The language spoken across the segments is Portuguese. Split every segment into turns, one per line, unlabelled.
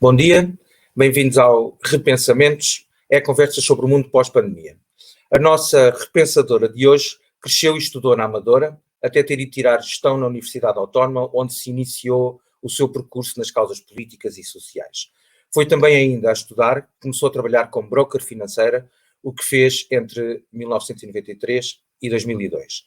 Bom dia, bem-vindos ao Repensamentos, é a conversa sobre o mundo pós-pandemia. A nossa repensadora de hoje cresceu e estudou na Amadora, até ter ido tirar gestão na Universidade Autónoma, onde se iniciou o seu percurso nas causas políticas e sociais. Foi também ainda a estudar, começou a trabalhar como broker financeira, o que fez entre 1993 e 2002.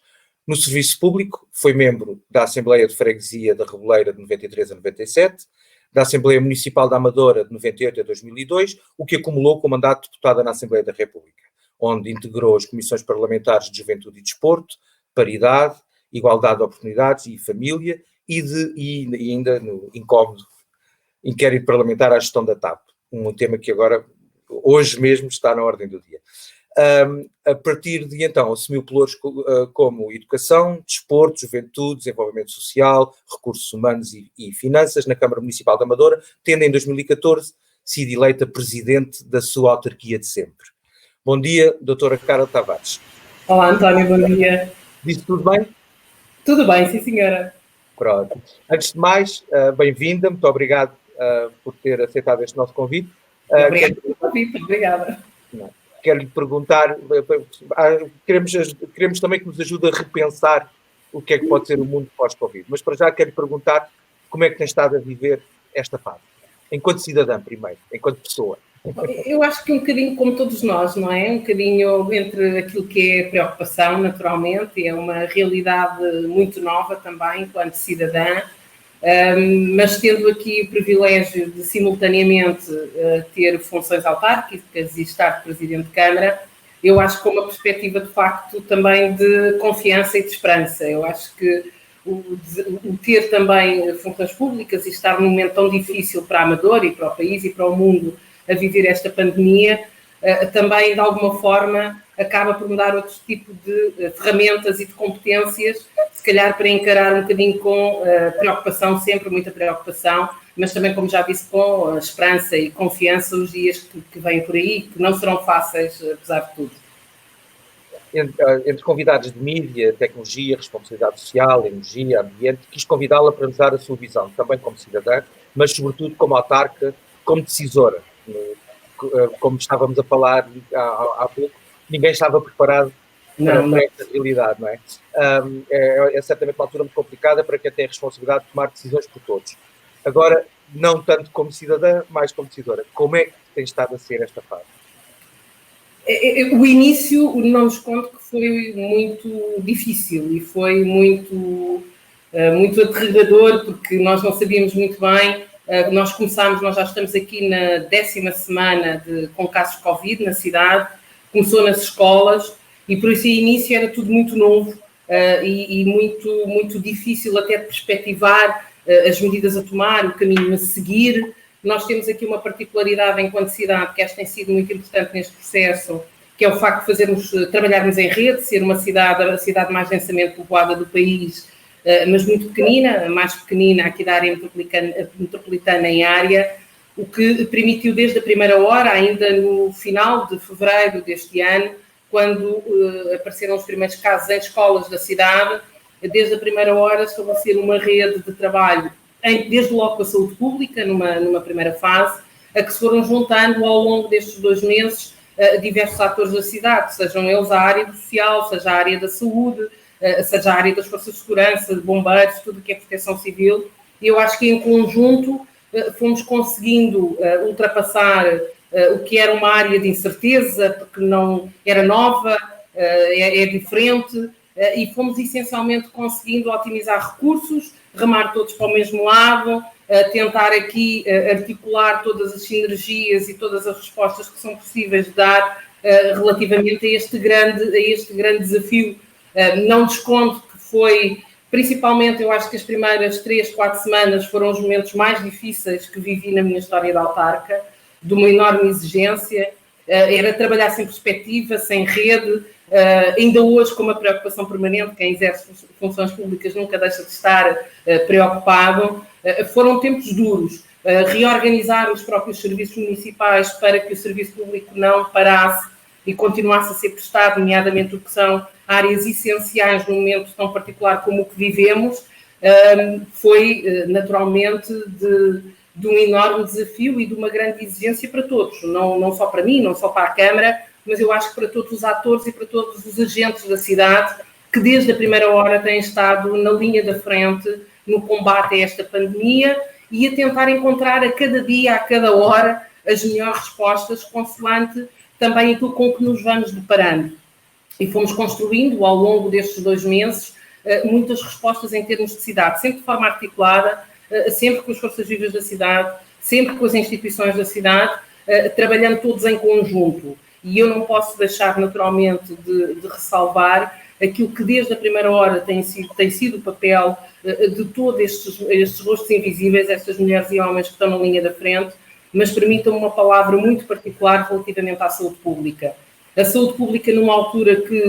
No serviço público, foi membro da Assembleia de Freguesia da Reboleira de 93 a 97, da Assembleia Municipal da Amadora de 98 a 2002, o que acumulou com o mandato de deputada na Assembleia da República, onde integrou as comissões parlamentares de Juventude e Desporto, Paridade, Igualdade de Oportunidades e Família, e ainda no inquérito parlamentar à gestão da TAP, um tema que agora, hoje mesmo, está na ordem do dia. A partir de então, assumiu pelouros como Educação, Desporto, Juventude, Desenvolvimento Social, Recursos Humanos e Finanças na Câmara Municipal da Amadora, tendo em 2014 sido eleita Presidente da sua autarquia de sempre. Bom dia, doutora Carla Tavares.
Olá, António, bom dia.
Disse tudo bem?
Tudo bem, sim senhora.
Pronto. Antes de mais, bem-vinda, muito obrigado por ter aceitado este nosso convite.
Obrigada pelo convite, obrigada.
Quero-lhe perguntar, queremos também que nos ajude a repensar o que é que pode ser o mundo pós-Covid, mas para já quero-lhe perguntar como é que tem estado a viver esta fase, enquanto cidadã primeiro, enquanto pessoa.
Eu acho que um bocadinho como todos nós, não é? Um bocadinho entre aquilo que é preocupação, naturalmente, é uma realidade muito nova também, enquanto cidadã, mas tendo aqui o privilégio de simultaneamente ter funções autárquicas e estar Presidente de Câmara, eu acho que com uma perspectiva de facto também de confiança e de esperança. Eu acho que o ter também funções públicas e estar num momento tão difícil para a Amadora e para o país e para o mundo a viver esta pandemia, também de alguma forma acaba por me dar outro tipo de ferramentas e de competências, se calhar para encarar um bocadinho com preocupação, sempre muita preocupação, mas também, como já disse, com a esperança e confiança os dias que vêm por aí, que não serão fáceis, apesar de tudo.
Entre convidados de mídia, tecnologia, responsabilidade social, energia, ambiente, quis convidá-la para nos dar a sua visão, também como cidadã, mas sobretudo como autarca, como decisora. Como estávamos a falar há pouco, ninguém estava preparado para esta realidade, não é? É certamente uma altura muito complicada para quem tem a responsabilidade de tomar decisões por todos. Agora, não tanto como cidadã, mais como decisora. Como é que tem estado a ser esta fase?
O início, não escondo que foi muito difícil e foi muito aterrador, porque nós não sabíamos muito bem. Nós já estamos aqui na 10ª semana com casos de Covid na cidade, começou nas escolas e por isso o início era tudo muito novo e muito difícil até de perspectivar as medidas a tomar, o caminho a seguir. Nós temos aqui uma particularidade enquanto cidade, que acho que tem sido muito importante neste processo, que é o facto de trabalharmos em rede, ser a cidade mais densamente povoada do país, mas muito pequenina, a mais pequenina aqui da área metropolitana em área, o que permitiu desde a primeira hora, ainda no final de fevereiro deste ano, quando apareceram os primeiros casos em escolas da cidade, desde a primeira hora estabelecer uma rede de trabalho, desde logo com a saúde pública, numa primeira fase, a que se foram juntando ao longo destes 2 meses diversos atores da cidade, sejam eles a área social, seja a área da saúde, seja a área das forças de segurança, de bombeiros, tudo o que é proteção civil, e eu acho que em conjunto fomos conseguindo ultrapassar o que era uma área de incerteza, porque não era nova, é diferente, e fomos essencialmente conseguindo otimizar recursos, remar todos para o mesmo lado, tentar aqui articular todas as sinergias e todas as respostas que são possíveis de dar relativamente a este grande desafio. Não desconto que foi, principalmente, eu acho que as primeiras 3, 4 semanas foram os momentos mais difíceis que vivi na minha história de autarca, de uma enorme exigência, era trabalhar sem perspectiva, sem rede, ainda hoje com uma preocupação permanente, quem exerce funções públicas nunca deixa de estar preocupado. Foram tempos duros, reorganizar os próprios serviços municipais para que o serviço público não parasse e continuasse a ser prestado, nomeadamente o que são áreas essenciais num momento tão particular como o que vivemos, foi naturalmente de um enorme desafio e de uma grande exigência para todos, não só para mim, não só para a Câmara, mas eu acho que para todos os atores e para todos os agentes da cidade, que desde a primeira hora têm estado na linha da frente no combate a esta pandemia e a tentar encontrar a cada dia, a cada hora, as melhores respostas, consoante também aquilo com que nos vamos deparando. E fomos construindo, ao longo destes 2 meses, muitas respostas em termos de cidade, sempre de forma articulada, sempre com as forças vivas da cidade, sempre com as instituições da cidade, trabalhando todos em conjunto. E eu não posso deixar, naturalmente, de ressalvar aquilo que desde a primeira hora tem sido o papel de todos estes rostos invisíveis, estas mulheres e homens que estão na linha da frente, mas permitam-me uma palavra muito particular relativamente à saúde pública. A saúde pública, numa altura que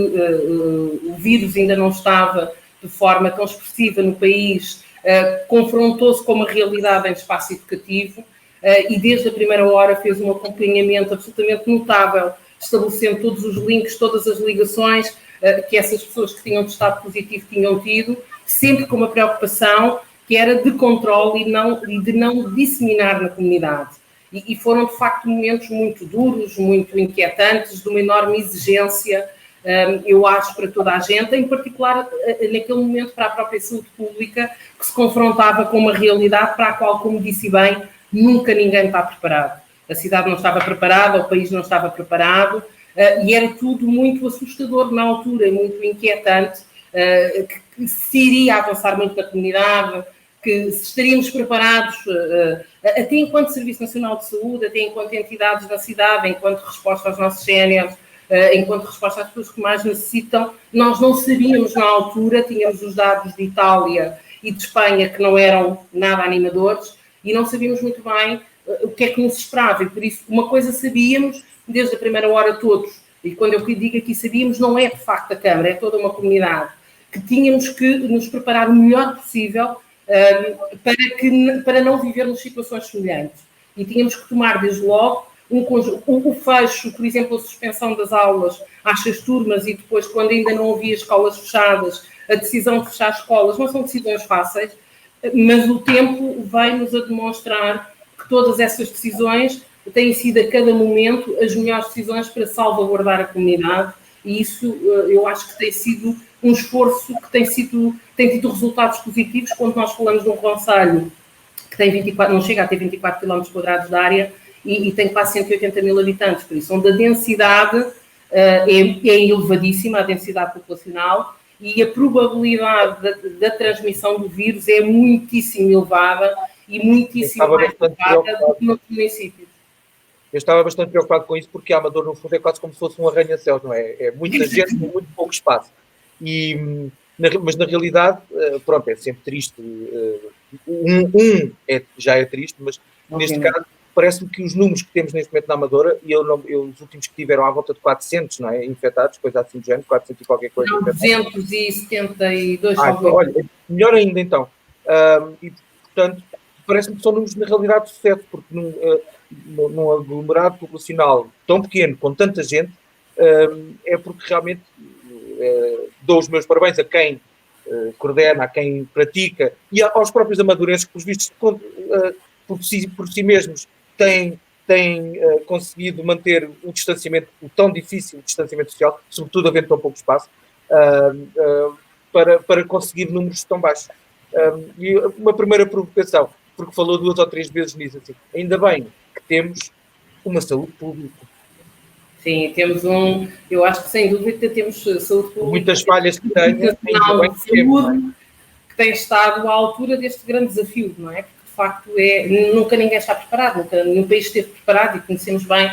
o vírus ainda não estava de forma tão expressiva no país, confrontou-se com uma realidade em espaço educativo e desde a primeira hora fez um acompanhamento absolutamente notável, estabelecendo todos os links, todas as ligações que essas pessoas que tinham testado positivo tinham tido, sempre com uma preocupação que era de controle e de não disseminar na comunidade. E foram, de facto, momentos muito duros, muito inquietantes, de uma enorme exigência, eu acho, para toda a gente, em particular, naquele momento, para a própria saúde pública, que se confrontava com uma realidade para a qual, como disse bem, nunca ninguém está preparado. A cidade não estava preparada, o país não estava preparado, e era tudo muito assustador na altura, muito inquietante, que se iria avançar muito na comunidade, que estaríamos preparados, até enquanto Serviço Nacional de Saúde, até enquanto entidades da cidade, enquanto resposta aos nossos séniores, enquanto resposta às pessoas que mais necessitam, nós não sabíamos na altura, tínhamos os dados de Itália e de Espanha que não eram nada animadores e não sabíamos muito bem o que é que nos esperava. E por isso, uma coisa sabíamos desde a primeira hora todos, e quando eu digo aqui sabíamos, não é de facto a Câmara, é toda uma comunidade, que tínhamos que nos preparar o melhor possível para não vivermos situações semelhantes. E tínhamos que tomar, desde logo, o fecho, por exemplo, a suspensão das aulas às 6 turmas e depois, quando ainda não havia escolas fechadas, a decisão de fechar escolas, não são decisões fáceis, mas o tempo vai-nos a demonstrar que todas essas decisões têm sido, a cada momento, as melhores decisões para salvaguardar a comunidade, e isso eu acho que tem sido um esforço que tem tido resultados positivos quando nós falamos de um concelho que tem não chega a ter 24 km² de área e tem quase 180 mil habitantes, por isso, onde a densidade é elevadíssima, a densidade populacional, e a probabilidade da transmissão do vírus é muitíssimo elevada e muitíssimo mais elevada do que no município.
Eu estava bastante preocupado com isso, porque a Amadora, no fundo, é quase como se fosse um arranha-céus, não é? É muita gente com muito pouco espaço. Mas, na realidade, pronto, é sempre triste. Já é triste, mas neste caso, parece-me que os números que temos neste momento na Amadora, e os últimos que tiveram à volta de 400, não é? Infectados, coisa assim do género, 400 e qualquer coisa.
Não, 272.
Olha, melhor ainda, então. E, portanto, parece-me que são números, na realidade, de sucesso, porque num aglomerado populacional tão pequeno, com tanta gente, é porque realmente dou os meus parabéns a quem coordena, a quem pratica e aos próprios amadurenses que, pelos vistos, por si mesmos têm conseguido manter o distanciamento, o tão difícil distanciamento social, sobretudo havendo tão pouco espaço, para conseguir números tão baixos. E uma primeira provocação, porque falou 2 ou 3 vezes nisso, assim, ainda bem que temos uma saúde pública.
Sim, temos eu acho que sem dúvida temos saúde pública.
Muitas falhas que tem,
que tem estado à altura deste grande desafio, não é? Porque de facto nunca ninguém está preparado, nunca nenhum país esteve preparado e conhecemos bem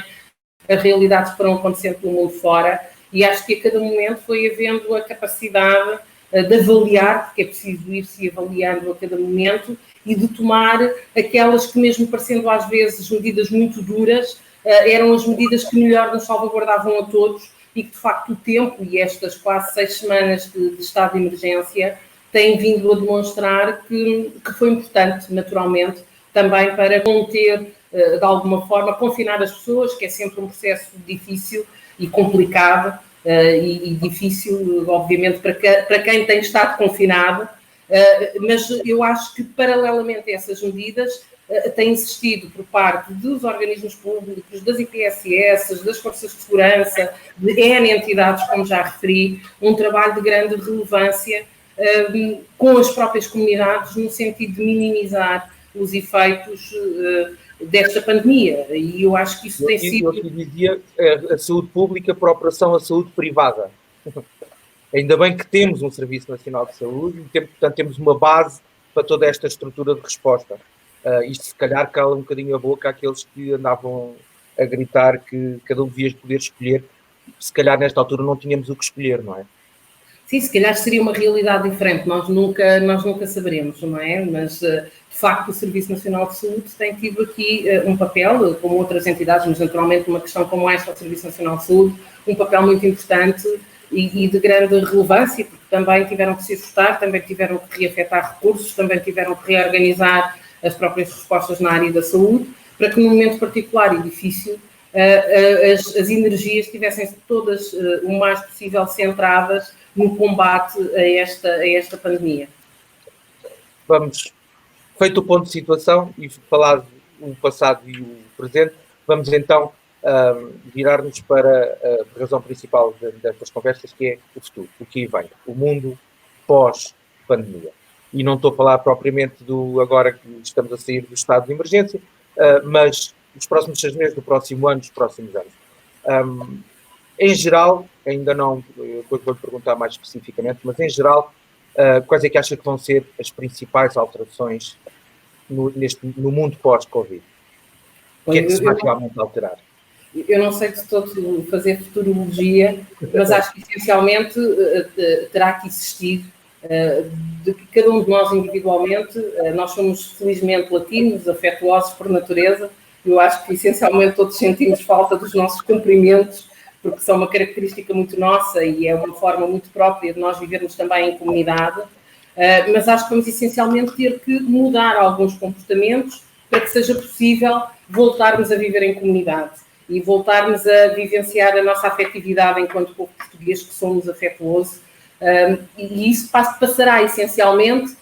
as realidades que foram acontecendo pelo mundo fora e acho que a cada momento foi havendo a capacidade de avaliar, porque é preciso ir-se avaliando a cada momento e de tomar aquelas que, mesmo parecendo às vezes medidas muito duras, eram as medidas que melhor nos salvaguardavam a todos e que, de facto, o tempo e estas quase 6 semanas de estado de emergência têm vindo a demonstrar que foi importante, naturalmente, também para conter, de alguma forma, confinar as pessoas, que é sempre um processo difícil e complicado e difícil, obviamente, para quem tem estado confinado, mas eu acho que, paralelamente a essas medidas, tem existido por parte dos organismos públicos, das IPSS, das forças de segurança, de N entidades, como já referi, um trabalho de grande relevância com as próprias comunidades no sentido de minimizar os efeitos desta pandemia. E eu acho que isso tem sido...
Eu te dizia, a saúde pública por operação a saúde privada. Ainda bem que temos um Serviço Nacional de Saúde e, portanto, temos uma base para toda esta estrutura de resposta. Isto, se calhar, cala um bocadinho a boca àqueles que andavam a gritar que cada um devia poder escolher. Se calhar, nesta altura, não tínhamos o que escolher, não é?
Sim, se calhar seria uma realidade diferente, nós nunca saberemos, não é? Mas, de facto, o Serviço Nacional de Saúde tem tido aqui um papel, como outras entidades, mas naturalmente uma questão como esta, o Serviço Nacional de Saúde, um papel muito importante e de grande relevância, porque também tiveram que se ajustar, também tiveram que reafetar recursos, também tiveram que reorganizar as próprias respostas na área da saúde, para que num momento particular e difícil as energias estivessem todas o mais possível centradas no combate a esta pandemia.
Vamos, feito o ponto de situação e falado o passado e o presente, vamos então virar-nos para a razão principal destas conversas, que é o futuro, o que aí vem, o mundo pós-pandemia. E não estou a falar propriamente do agora que estamos a sair do estado de emergência, mas dos próximos 6 meses, do próximo ano, dos próximos anos. Em geral, ainda não, depois vou-lhe perguntar mais especificamente, mas em geral, quais é que acha que vão ser as principais alterações no mundo pós-Covid? O que é que se vai realmente alterar?
Eu não sei de todo fazer futurologia, mas acho que essencialmente terá que existir de que cada um de nós individualmente, nós somos felizmente latinos, afetuosos por natureza, eu acho que essencialmente todos sentimos falta dos nossos cumprimentos, porque são uma característica muito nossa e é uma forma muito própria de nós vivermos também em comunidade, mas acho que vamos essencialmente ter que mudar alguns comportamentos para que seja possível voltarmos a viver em comunidade e voltarmos a vivenciar a nossa afetividade enquanto povo português, que somos afetuosos, e isso passará essencialmente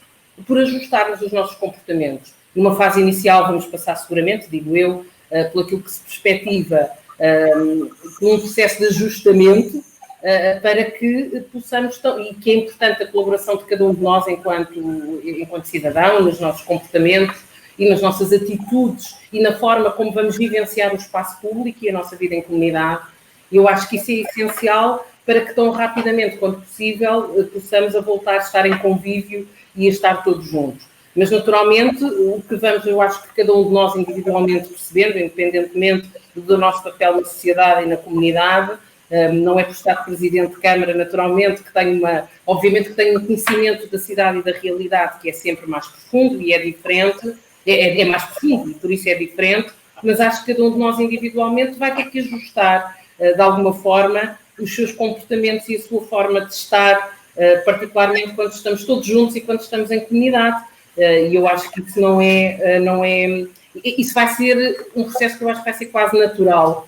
por ajustarmos os nossos comportamentos. Numa fase inicial vamos passar seguramente, digo eu, por aquilo que se perspectiva um processo de ajustamento para que possamos, e que é importante a colaboração de cada um de nós enquanto cidadão, nos nossos comportamentos e nas nossas atitudes e na forma como vamos vivenciar o espaço público e a nossa vida em comunidade. Eu acho que isso é essencial para que tão rapidamente quanto possível possamos a voltar a estar em convívio e a estar todos juntos. Mas, naturalmente, o que eu acho que cada um de nós individualmente percebendo, independentemente do nosso papel na sociedade e na comunidade, não é por estar presidente de Câmara, naturalmente, obviamente que tenho um conhecimento da cidade e da realidade que é sempre mais profundo e é diferente, é mais profundo e por isso é diferente, mas acho que cada um de nós individualmente vai ter que ajustar, de alguma forma, os seus comportamentos e a sua forma de estar, particularmente quando estamos todos juntos e quando estamos em comunidade. E eu acho que isso não é... Isso vai ser um processo que eu acho que vai ser quase natural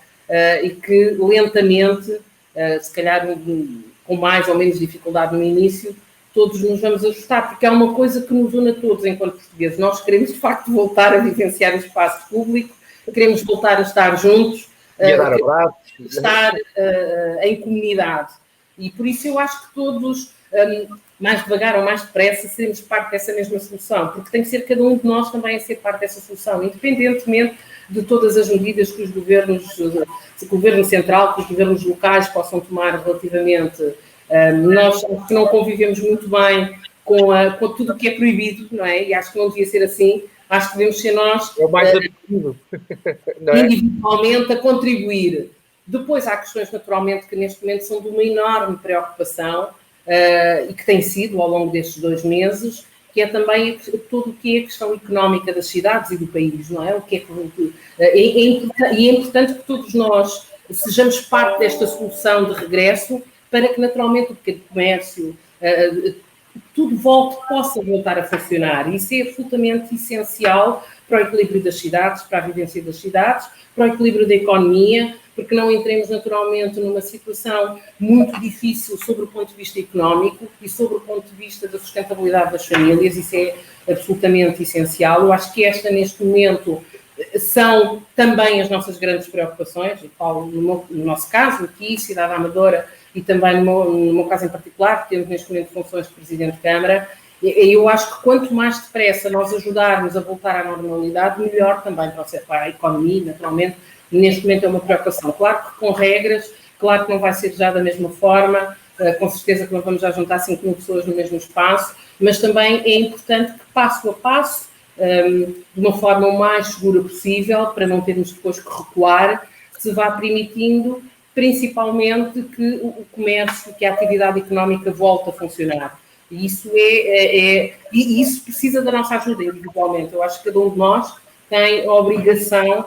e que lentamente, se calhar com mais ou menos dificuldade no início, todos nos vamos ajustar, porque é uma coisa que nos une a todos enquanto portugueses. Nós queremos, de facto, voltar a vivenciar o espaço público, queremos voltar a estar juntos, estar em comunidade. E por isso eu acho que todos, mais devagar ou mais depressa, seremos parte dessa mesma solução, porque tem que ser cada um de nós também a ser parte dessa solução, independentemente de todas as medidas que os governos, o governo central, que os governos locais possam tomar relativamente. Nós que não convivemos muito bem com tudo o que é proibido, não é? E acho que não devia ser assim. Acho que devemos ser nós, individualmente, a contribuir. Depois há questões, naturalmente, que neste momento são de uma enorme preocupação e que tem sido ao longo destes 2 meses, que é também tudo o que é a questão económica das cidades e do país, não é? E é importante que todos nós sejamos parte desta solução de regresso para que, naturalmente, o pequeno comércio, tudo possa voltar a funcionar. Isso é absolutamente essencial para o equilíbrio das cidades, para a vivência das cidades, para o equilíbrio da economia, porque não entremos naturalmente numa situação muito difícil sobre o ponto de vista económico e sobre o ponto de vista da sustentabilidade das famílias. Isso é absolutamente essencial. Eu acho que esta, neste momento, são também as nossas grandes preocupações. Eu falo no nosso caso, aqui, Cidade Amadora, e também no meu caso em particular, que temos neste momento funções de Presidente de Câmara. Eu acho que quanto mais depressa nós ajudarmos a voltar à normalidade, melhor também para a economia, naturalmente. Neste momento é uma preocupação. Claro que com regras, claro que não vai ser já da mesma forma, com certeza que não vamos já juntar 5.000 pessoas no mesmo espaço, mas também é importante que passo a passo, de uma forma o mais segura possível, para não termos depois que recuar, se vá permitindo principalmente que o comércio, que a atividade económica volte a funcionar. E isso, e isso precisa da nossa ajuda individualmente. Eu acho que cada um de nós tem a obrigação,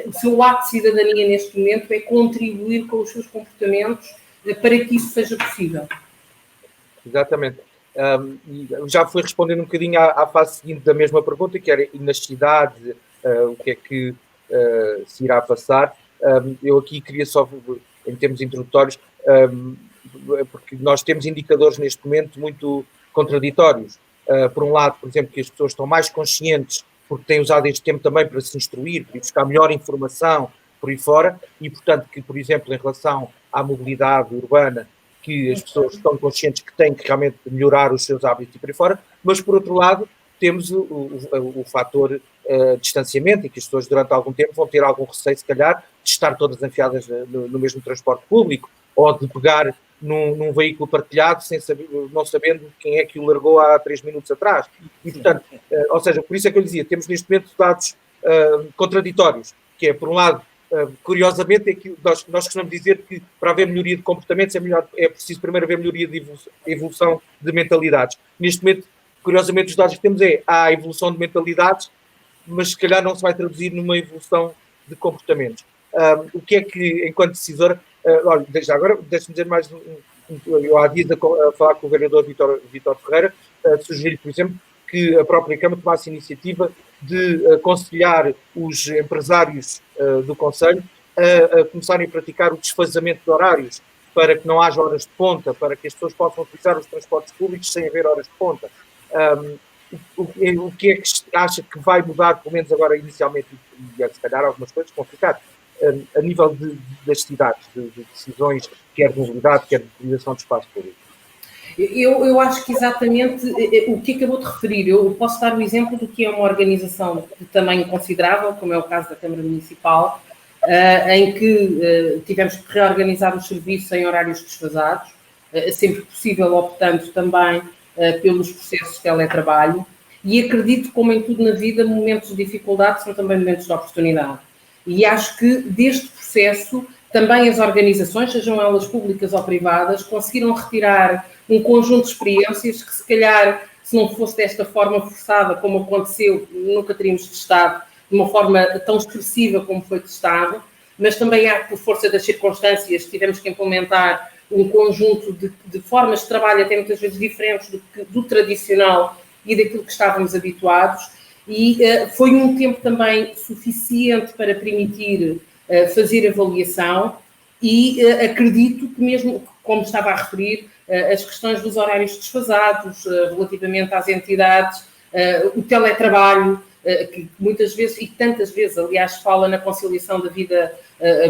o seu ato de cidadania neste momento é contribuir com os seus comportamentos para que isso seja possível.
Exatamente. Já fui respondendo um bocadinho à fase seguinte da mesma pergunta, que era nas cidades, o que é que se irá passar. Eu aqui queria só, em termos introdutórios, porque nós temos indicadores neste momento muito contraditórios. Por um lado, por exemplo, que as pessoas estão mais conscientes porque têm usado este tempo também para se instruir, para buscar melhor informação por aí fora, e portanto que, por exemplo, em relação à mobilidade urbana, que as pessoas estão conscientes que têm que realmente melhorar os seus hábitos e por aí fora, mas por outro lado temos o fator distanciamento, e que as pessoas durante algum tempo vão ter algum receio, se calhar, de estar todas enfiadas no mesmo transporte público, ou de pegar num veículo partilhado sem saber, não sabendo quem é que o largou há 3 minutos atrás. E, portanto, ou seja, por isso é que eu dizia, temos neste momento dados contraditórios, que é, por um lado, curiosamente, é que nós costumamos dizer que para haver melhoria de comportamentos é preciso primeiro haver melhoria de evolução de mentalidades. Neste momento, curiosamente, os dados que temos há a evolução de mentalidades, mas se calhar não se vai traduzir numa evolução de comportamentos. O que é que, enquanto decisora, olha, desde agora, deixe-me dizer mais eu há dias a falar com o vereador Vítor Ferreira, sugeri, por exemplo, que a própria Câmara tomasse a iniciativa de aconselhar os empresários do Conselho a começarem a praticar o desfazamento de horários, para que não haja horas de ponta, para que as pessoas possam utilizar os transportes públicos sem haver horas de ponta. O que é que acha que vai mudar, pelo menos agora inicialmente, e se calhar algumas coisas vão ficar, a nível das cidades, de decisões, quer de mobilidade, quer de utilização de espaço público?
Eu acho que exatamente o que acabou de referir. Eu posso dar o exemplo do que é uma organização de tamanho considerável, como é o caso da Câmara Municipal, em que tivemos que reorganizar os serviços em horários desfasados, sempre possível optando também pelos processos de teletrabalho, e acredito, como em tudo na vida, momentos de dificuldade são também momentos de oportunidade. E acho que deste processo também as organizações, sejam elas públicas ou privadas, conseguiram retirar um conjunto de experiências que, se calhar, se não fosse desta forma forçada, como aconteceu, nunca teríamos testado de uma forma tão expressiva como foi testado, mas também por força das circunstâncias, tivemos que implementar um conjunto de formas de trabalho, até muitas vezes diferentes do tradicional e daquilo que estávamos habituados, e foi um tempo também suficiente para permitir fazer avaliação, e acredito que mesmo, como estava a referir, as questões dos horários desfasados relativamente às entidades, o teletrabalho, que muitas vezes, e tantas vezes, aliás, fala na conciliação da vida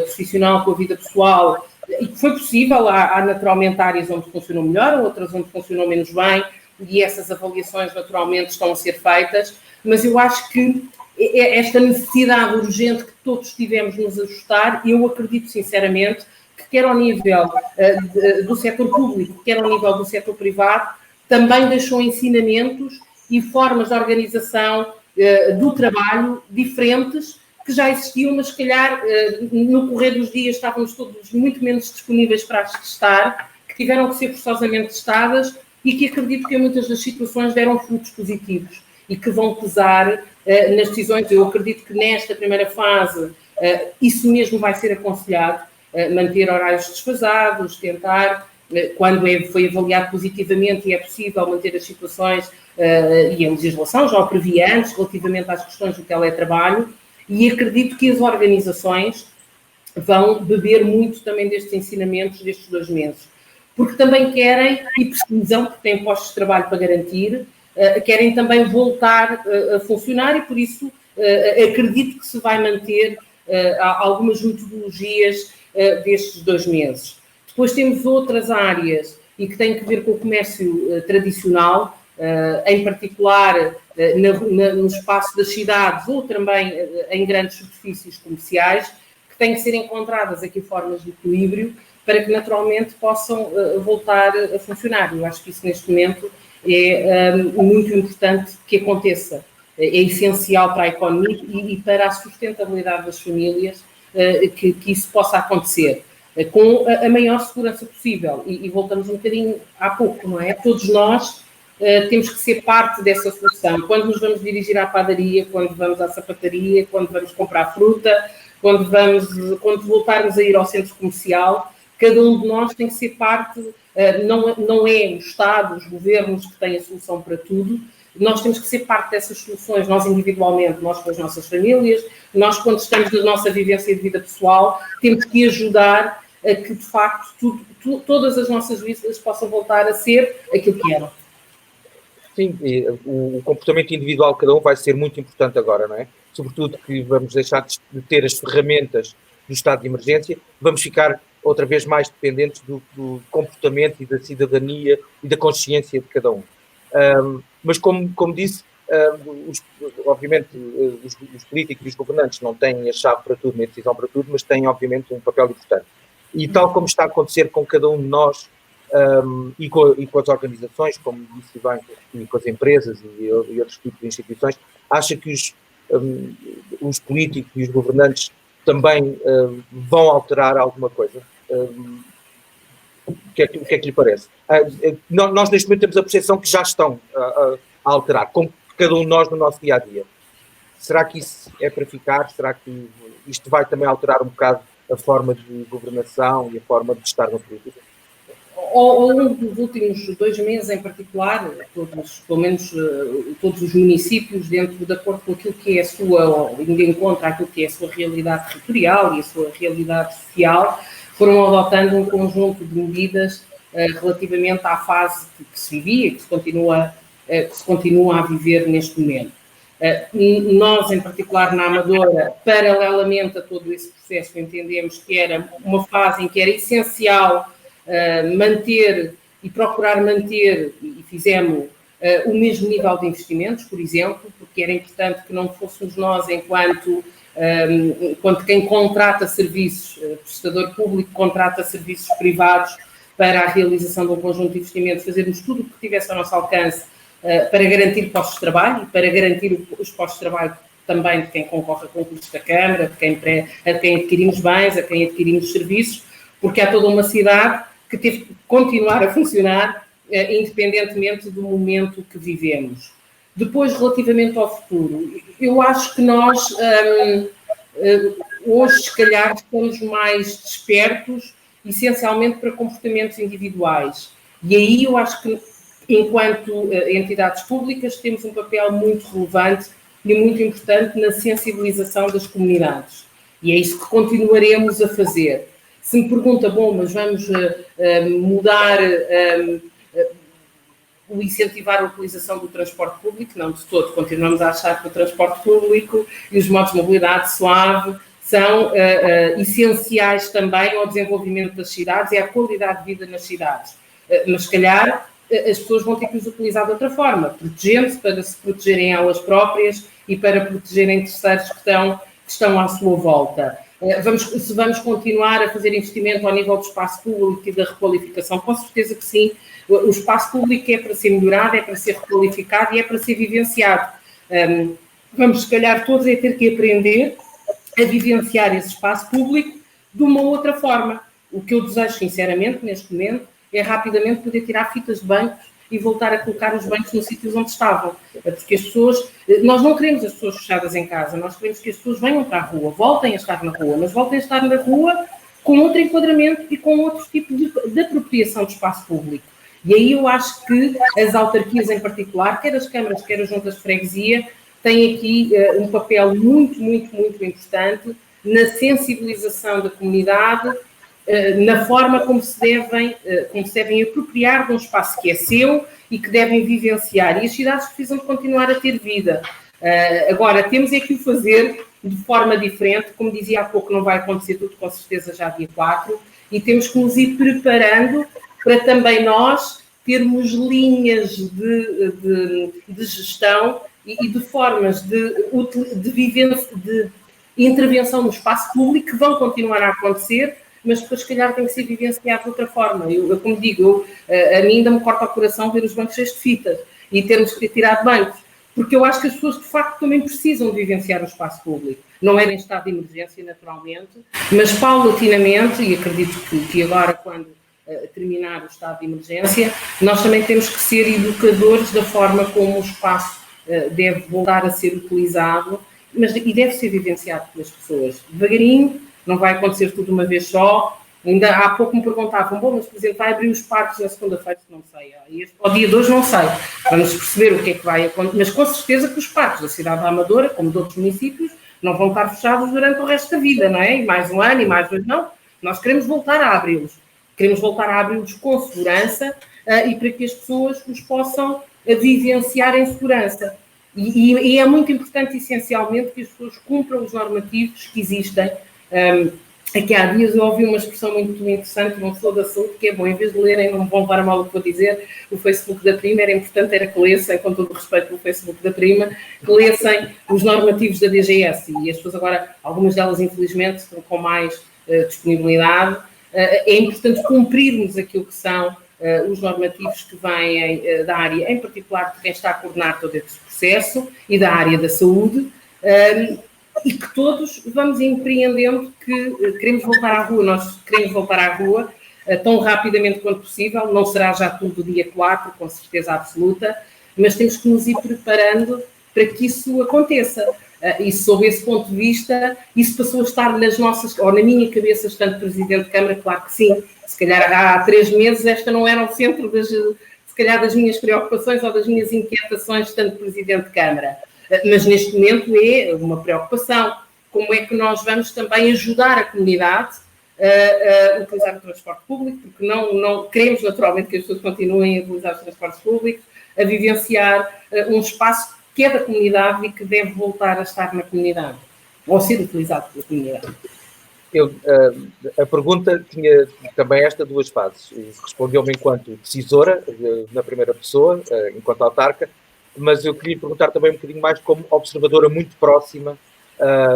profissional com a vida pessoal, e que foi possível. Há naturalmente áreas onde funcionou melhor, outras onde funcionou menos bem, e essas avaliações naturalmente estão a ser feitas, mas eu acho que esta necessidade urgente que todos tivemos de nos ajustar, eu acredito sinceramente que quer ao nível do setor público, quer ao nível do setor privado, também deixou ensinamentos e formas de organização do trabalho diferentes, que já existiam, mas se calhar no correr dos dias estávamos todos muito menos disponíveis para as testar, que tiveram que ser forçosamente testadas, e que acredito que em muitas das situações deram frutos positivos e que vão pesar nas decisões. Eu acredito que nesta primeira fase isso mesmo vai ser aconselhado, manter horários desfasados, tentar, quando foi avaliado positivamente e é possível, manter as situações, e a legislação já o previa antes, relativamente às questões do teletrabalho, e acredito que as organizações vão beber muito também destes ensinamentos destes 2 meses. Porque também querem e precisam, porque têm postos de trabalho para garantir, querem também voltar a funcionar e, por isso, acredito que se vai manter algumas metodologias destes 2 meses. Depois temos outras áreas e que têm que ver com o comércio tradicional, em particular no espaço das cidades ou também em grandes superfícies comerciais, que têm que ser encontradas aqui formas de equilíbrio para que naturalmente possam voltar a funcionar. Eu acho que isso neste momento é muito importante que aconteça. É essencial para a economia e para a sustentabilidade das famílias que isso possa acontecer com a maior segurança possível. E voltamos um bocadinho há pouco, não é? Todos nós temos que ser parte dessa solução. Quando nos vamos dirigir à padaria, quando vamos à sapataria, quando vamos comprar fruta, quando voltarmos a ir ao centro comercial, cada um de nós tem que ser parte, não é o Estado, os governos que têm a solução para tudo, nós temos que ser parte dessas soluções, nós individualmente, nós com as nossas famílias, nós quando estamos na nossa vivência de vida pessoal, temos que ajudar a que, de facto, todas as nossas vidas possam voltar a ser aquilo que eram.
Sim, o comportamento individual de cada um vai ser muito importante agora, não é? Sobretudo que vamos deixar de ter as ferramentas do estado de emergência, vamos ficar outra vez mais dependentes do comportamento e da cidadania e da consciência de cada um. Mas como disse, obviamente os políticos e os governantes não têm a chave para tudo, nem a decisão para tudo, mas têm obviamente um papel importante. E tal como está a acontecer com cada um de nós e com as organizações, como disse bem, e com as empresas e outros tipos de instituições, acha que os políticos e os governantes também vão alterar alguma coisa? O que é que lhe parece? Nós neste momento temos a percepção que já estão a alterar, como cada um de nós no nosso dia-a-dia. Será que isso é para ficar? Será que isto vai também alterar um bocado a forma de governação e a forma de estar na política?
Ao longo dos últimos 2 meses, em particular, pelo menos todos os municípios, de acordo com aquilo que é a sua, indo em contra aquilo que é a sua realidade territorial e a sua realidade social, foram adotando um conjunto de medidas relativamente à fase que se vivia, que se continua a viver neste momento. Nós, em particular na Amadora, paralelamente a todo esse processo, entendemos que era uma fase em que era essencial manter e procurar manter, e fizemos o mesmo nível de investimentos, por exemplo, porque era importante que não fôssemos nós, enquanto quem contrata serviços, prestador público contrata serviços privados para a realização de um conjunto de investimentos, fazermos tudo o que tivesse ao nosso alcance para garantir postos de trabalho e para garantir os postos de trabalho também de quem concorre a concursos da Câmara, de quem adquirimos bens, a quem adquirimos serviços, porque há toda uma cidade que teve que continuar a funcionar independentemente do momento que vivemos. Depois, relativamente ao futuro, eu acho que nós hoje, se calhar, estamos mais despertos, essencialmente para comportamentos individuais. E aí eu acho que, enquanto entidades públicas, temos um papel muito relevante e muito importante na sensibilização das comunidades. E é isso que continuaremos a fazer. Se me pergunta, mas vamos mudar, o incentivar a utilização do transporte público? Não, de todo. Continuamos a achar que o transporte público e os modos de mobilidade suave são essenciais também ao desenvolvimento das cidades e à qualidade de vida nas cidades. Mas, se calhar, as pessoas vão ter que os utilizar de outra forma, protegendo-se para se protegerem elas próprias e para protegerem terceiros que estão à sua volta. Se vamos continuar a fazer investimento ao nível do espaço público e da requalificação, com certeza que sim. O espaço público é para ser melhorado, é para ser requalificado e é para ser vivenciado. Vamos, se calhar, todos ter que aprender a vivenciar esse espaço público de uma outra forma. O que eu desejo, sinceramente, neste momento, é rapidamente poder tirar fitas de bancos e voltar a colocar os bancos nos sítios onde estavam. Porque as pessoas... Nós não queremos as pessoas fechadas em casa, nós queremos que as pessoas venham para a rua, voltem a estar na rua, mas voltem a estar na rua com outro enquadramento e com outro tipo de apropriação de espaço público. E aí eu acho que as autarquias em particular, quer as câmaras, quer as juntas de freguesia, têm aqui um papel muito, muito, muito importante na sensibilização da comunidade, na forma como se devem apropriar de um espaço que é seu e que devem vivenciar. E as cidades precisam de continuar a ter vida. Agora, temos é que o fazer de forma diferente. Como dizia há pouco, não vai acontecer tudo, com certeza, já dia 4, e temos que nos ir preparando para também nós termos linhas de gestão e de formas de intervenção no espaço público que vão continuar a acontecer, mas depois, se calhar, tem que ser vivenciado de outra forma. Como digo, a mim ainda me corta o coração ver os bancos cheios de fitas e termos que ter tirado bancos, porque eu acho que as pessoas, de facto, também precisam de vivenciar o espaço público. Não é em estado de emergência, naturalmente, mas paulatinamente, e acredito que agora, quando terminar o estado de emergência, nós também temos que ser educadores da forma como o espaço deve voltar a ser utilizado, e deve ser vivenciado pelas pessoas. Devagarinho, não vai acontecer tudo de uma vez só. Ainda há pouco me perguntavam, mas, por exemplo, vai abrir os parques na segunda-feira? Não sei. Ao dia de hoje não sei. Vamos perceber o que é que vai acontecer. Mas com certeza que os parques da cidade da Amadora, como de outros municípios, não vão estar fechados durante o resto da vida, não é? E mais um ano, e mais dois, não. Nós queremos voltar a abri-los. Queremos voltar a abri-los com segurança e para que as pessoas os possam vivenciar em segurança. E é muito importante, essencialmente, que as pessoas cumpram os normativos que existem. Aqui há dias eu ouvi uma expressão muito interessante de uma pessoa da saúde, que é bom, em vez de lerem, não vão levar a mal o que vou dizer, o Facebook da Prima, era importante que lessem, com todo o respeito pelo Facebook da Prima, que lessem os normativos da DGS. E as pessoas agora, algumas delas, infelizmente, estão com mais disponibilidade. É importante cumprirmos aquilo que são os normativos que vêm da área, em particular de quem está a coordenar todo este processo, e da área da saúde, e que todos vamos empreendendo que queremos voltar à rua. Nós queremos voltar à rua tão rapidamente quanto possível. Não será já tudo dia 4, com certeza absoluta, mas temos que nos ir preparando para que isso aconteça. E sob esse ponto de vista, isso passou a estar nas nossas, ou na minha cabeça, estando Presidente de Câmara, claro que sim. Se calhar há 3 meses esta não era o centro se calhar das minhas preocupações ou das minhas inquietações, estando Presidente de Câmara. Mas neste momento é uma preocupação. Como é que nós vamos também ajudar a comunidade a utilizar o transporte público, porque não queremos naturalmente que as pessoas continuem a utilizar os transportes públicos, a vivenciar um espaço que é da comunidade e que deve voltar a estar na comunidade, ou a ser utilizado pela comunidade.
A pergunta tinha também duas fases. Respondeu-me enquanto decisora, na primeira pessoa, enquanto autarca, mas eu queria perguntar também um bocadinho mais como observadora muito próxima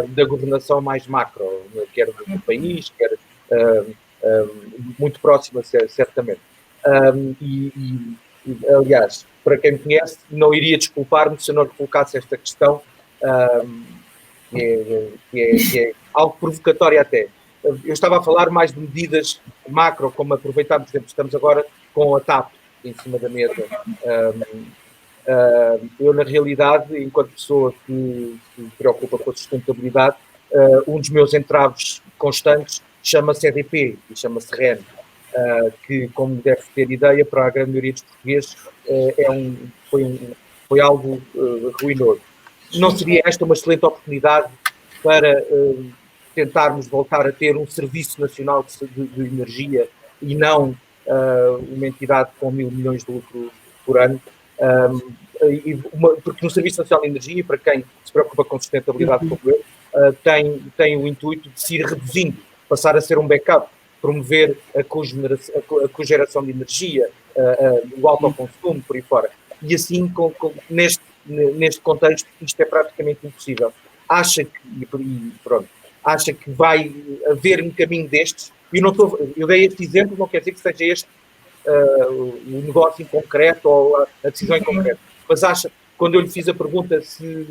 da governação mais macro, quer do país, quer muito próxima, certamente. Aliás, para quem me conhece, não iria desculpar-me se eu não lhe colocasse esta questão, que é algo provocatório até. Eu estava a falar mais de medidas macro, como aproveitar, por exemplo, estamos agora com a TAP em cima da mesa. Eu, na realidade, enquanto pessoa que se preocupa com a sustentabilidade, um dos meus entraves constantes chama-se EDP e chama-se REN, que, como deve ter ideia, para a grande maioria dos portugueses foi algo ruinoso. Não seria esta uma excelente oportunidade para tentarmos voltar a ter um Serviço Nacional de Energia e não uma entidade com 1.000 milhões de lucro por ano? Porque no Serviço Nacional de Energia, para quem se preocupa com sustentabilidade como eu, tem o intuito de se ir reduzindo, passar a ser um backup, promover a cogeração de energia, o autoconsumo, por aí fora. E assim, neste contexto, isto é praticamente impossível. Acha que vai haver um caminho destes? Eu dei este exemplo, não quer dizer que seja este o negócio em concreto ou a decisão em concreto, mas acha, quando eu lhe fiz a pergunta se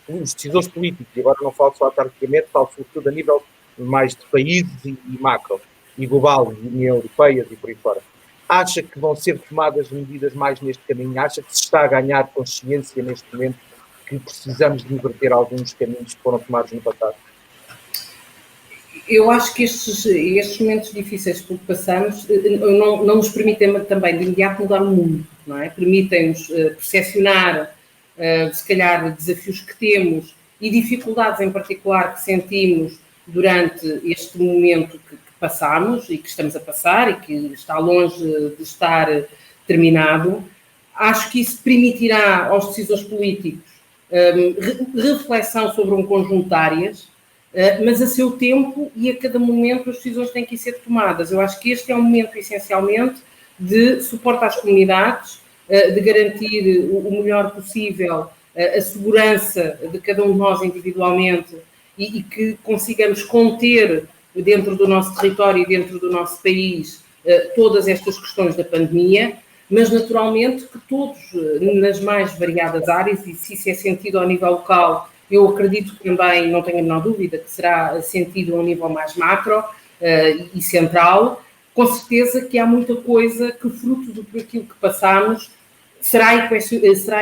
os decisores políticos, e agora não falo só autarquicamente, falo sobretudo a nível mais de países e macro, e global, e União Europeia e por aí fora, acha que vão ser tomadas medidas mais neste caminho? Acha que se está a ganhar consciência neste momento que precisamos de inverter alguns caminhos que foram tomados no passado?
Eu acho que estes momentos difíceis por que passamos não nos permitem também de imediato mudar o mundo, não é? Permitem-nos percepcionar, se calhar, desafios que temos e dificuldades em particular que sentimos durante este momento que passamos e que estamos a passar e que está longe de estar terminado, acho que isso permitirá aos decisores políticos reflexão sobre um conjunto de áreas, mas a seu tempo e a cada momento as decisões têm que ser tomadas. Eu acho que este é um momento essencialmente de suporte às comunidades, de garantir o melhor possível a segurança de cada um de nós individualmente e que consigamos conter dentro do nosso território e dentro do nosso país todas estas questões da pandemia, mas naturalmente que todos, nas mais variadas áreas, e se isso é sentido ao nível local, eu acredito que também, não tenho a menor dúvida, que será sentido ao nível mais macro e central, com certeza que há muita coisa que, fruto daquilo que passamos, será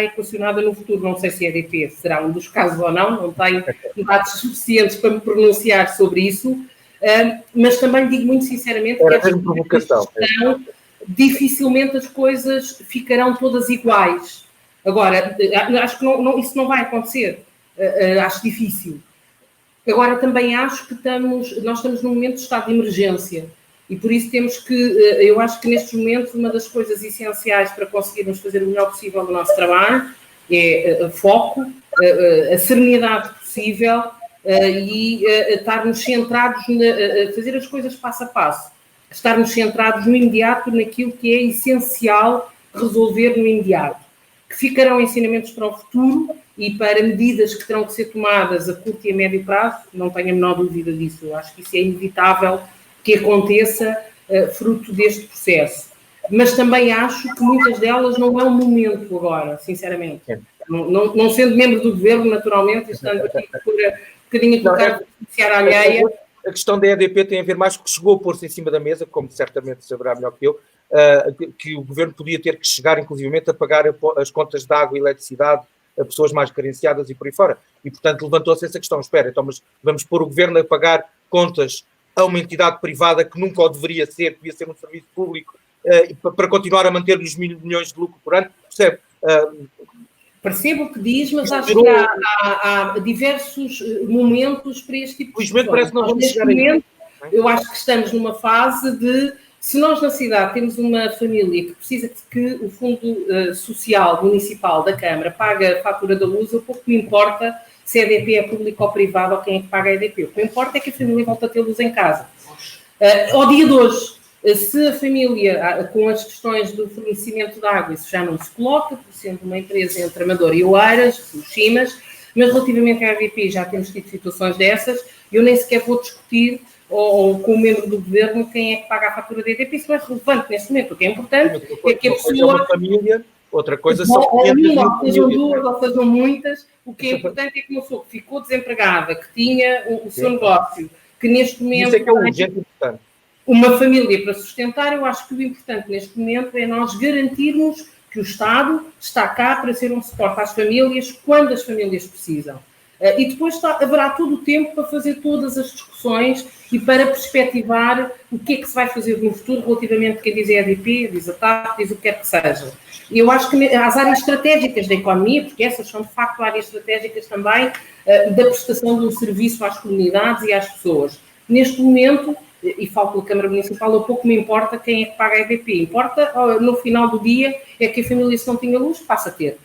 equacionada no futuro. Não sei se a EDP será um dos casos ou não tenho dados suficientes para me pronunciar sobre isso, mas também digo muito sinceramente que esta provocação dificilmente as coisas ficarão todas iguais. Agora, acho que isso não vai acontecer. Acho difícil. Agora, também acho que nós estamos num momento de estado de emergência e por isso temos que, eu acho que nestes momentos uma das coisas essenciais para conseguirmos fazer o melhor possível do nosso trabalho é foco, a serenidade possível e estarmos centrados a fazer as coisas passo a passo, estarmos centrados no imediato, naquilo que é essencial resolver no imediato, que ficarão ensinamentos para o futuro e para medidas que terão que ser tomadas a curto e a médio prazo, não tenho a menor dúvida disso. Eu acho que isso é inevitável que aconteça fruto deste processo. Mas também acho que muitas delas não é o momento agora, sinceramente. Não sendo membro do governo, naturalmente, estando aqui por um bocadinho a colocar a alheia.
A questão da EDP tem a ver mais com que chegou a pôr-se em cima da mesa, como certamente saberá melhor que eu, que o governo podia ter que chegar, inclusivamente, a pagar as contas de água e eletricidade a pessoas mais carenciadas e por aí fora. E, portanto, levantou-se essa questão. Espera, então, mas vamos pôr o governo a pagar contas a uma entidade privada que nunca o deveria ser, devia ser um serviço público, para continuar a manter-nos milhões de lucro por ano, percebe?
Percebo o que diz, mas acho que há diversos momentos para este tipo de
coisa. Parece que nós vamos chegar
momento, eu acho que estamos numa fase de, se nós na cidade temos uma família que precisa que o Fundo Social Municipal da Câmara pague a fatura da luz, pouco me importa se a EDP é público ou privado ou quem é que paga a EDP. O que me importa é que a família volta a ter luz em casa. Ao dia de hoje, se a família, com as questões do fornecimento de água, isso já não se coloca, por sendo uma empresa entre Amadora e Oeiras, os Chimas, mas relativamente à EDP já temos tido situações dessas, eu nem sequer vou discutir ou com o membro do governo quem é que paga a fatura da EDP, isso não é relevante neste momento. O que é importante é que a pessoa...
É uma família, outra coisa são...
Sejam duas ou sejam muitas, o que é importante é que uma pessoa que ficou desempregada, que tinha o seu negócio, que neste momento...
Isso é que é urgente e importante.
Uma família para sustentar, eu acho que o importante neste momento é nós garantirmos que o Estado está cá para ser um suporte às famílias quando as famílias precisam. E depois haverá todo o tempo para fazer todas as discussões e para perspectivar o que é que se vai fazer no futuro relativamente a quem diz a EDP, diz a TAP, diz o que quer que seja. E eu acho que as áreas estratégicas da economia, porque essas são de facto áreas estratégicas também da prestação de um serviço às comunidades e às pessoas. Neste momento, e falo pela Câmara Municipal, pouco me importa quem é que paga a EDP. Importa, no final do dia, é que a família, se não tinha luz, passa a ter.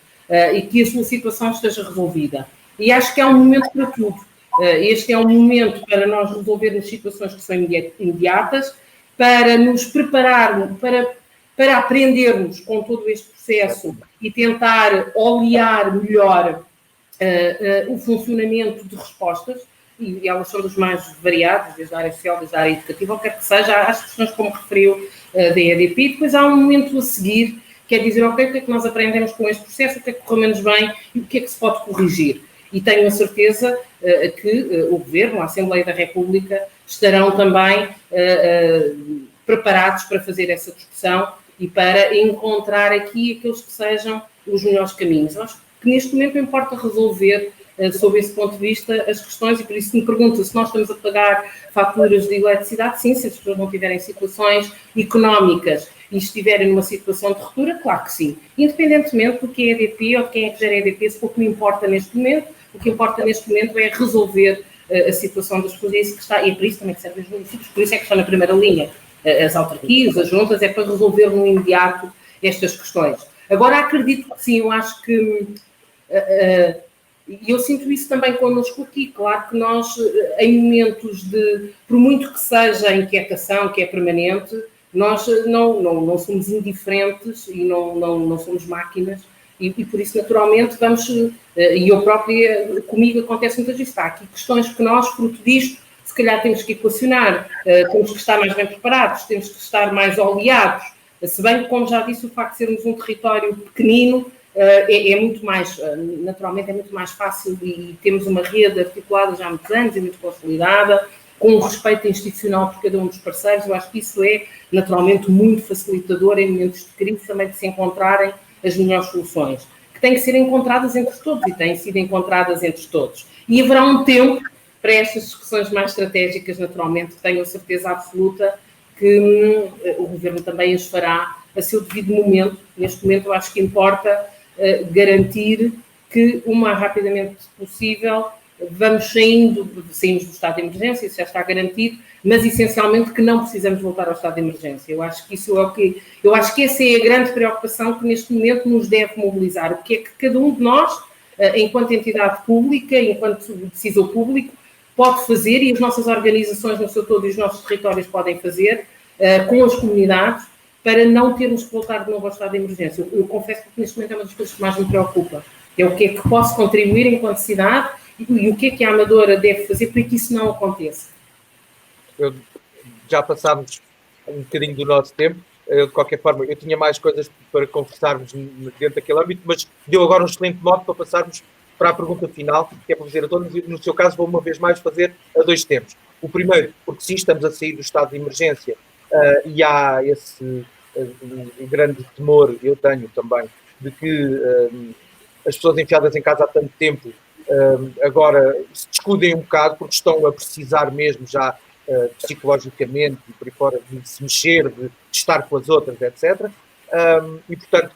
E que a sua situação esteja resolvida. E acho que é um momento para tudo. Este é um momento para nós resolvermos situações que são imediatas, para nos prepararmos, para aprendermos com todo este processo e tentar olear melhor o funcionamento de respostas, e elas são dos mais variados, desde a área social, desde a área educativa, ou quer que seja, as questões como referiu da EDP, e depois há um momento a seguir, que é dizer, ok, o que é que nós aprendemos com este processo, o que é que correu menos bem e o que é que se pode corrigir. E tenho a certeza que o Governo, a Assembleia da República, estarão também preparados para fazer essa discussão e para encontrar aqui aqueles que sejam os melhores caminhos. Eu acho que neste momento importa resolver, sob esse ponto de vista, as questões, e por isso me pergunto se nós estamos a pagar faturas de eletricidade. Sim, se as pessoas não tiverem situações económicas e estiverem numa situação de ruptura, claro que sim. Independentemente do que é a EDP ou de quem é que gera a EDP, se pouco me importa neste momento, o que importa neste momento é resolver a situação das pessoas, e é para isso também que servem os municípios, por isso é que estão na primeira linha. As autarquias, as juntas, é para resolver no imediato estas questões. Agora, acredito que sim, eu acho que... E eu sinto isso também connosco aqui. Claro que nós, em momentos de... Por muito que seja inquietação, que é permanente, nós não somos indiferentes e não somos máquinas. E por isso, naturalmente, vamos... E eu própria, comigo acontece muitas vezes. Há aqui questões que nós, fruto disto, se calhar temos que equacionar, temos que estar mais bem preparados, temos que estar mais oleados. Se bem que, como já disse, o facto de sermos um território pequenino é muito mais, naturalmente, é muito mais fácil e temos uma rede articulada já há muitos anos e muito consolidada, com um respeito institucional por cada um dos parceiros. Eu acho que isso é, naturalmente, muito facilitador em momentos de crise também de se encontrarem as melhores soluções, que têm que ser encontradas entre todos e têm sido encontradas entre todos. E haverá um tempo para estas discussões mais estratégicas, naturalmente, que tenho a certeza absoluta que o Governo também as fará a seu devido momento. Neste momento, eu acho que importa garantir que, o mais rapidamente possível, saímos do estado de emergência, isso já está garantido, mas essencialmente que não precisamos voltar ao estado de emergência. Eu acho que isso é eu acho que essa é a grande preocupação que neste momento nos deve mobilizar. O que é que cada um de nós, enquanto entidade pública, enquanto decisor público, pode fazer, e as nossas organizações no seu todo e os nossos territórios podem fazer, com as comunidades, para não termos que voltar de novo ao estado de emergência. Eu confesso que neste momento é uma das coisas que mais me preocupa. É o que é que posso contribuir enquanto cidade e o que é que a Amadora deve fazer para que isso não aconteça.
Já passámos um bocadinho do nosso tempo. De qualquer forma, eu tinha mais coisas para conversarmos dentro daquele âmbito, mas deu agora um excelente modo para passarmos para a pergunta final, que é para fazer a todos. No seu caso, vou uma vez mais fazer a dois tempos. O primeiro, porque sim, estamos a sair do estado de emergência e há esse grande temor, eu tenho também, de que as pessoas enfiadas em casa há tanto tempo agora se descuidem um bocado, porque estão a precisar mesmo já psicologicamente e por aí fora de se mexer, de estar com as outras, etc. E, portanto,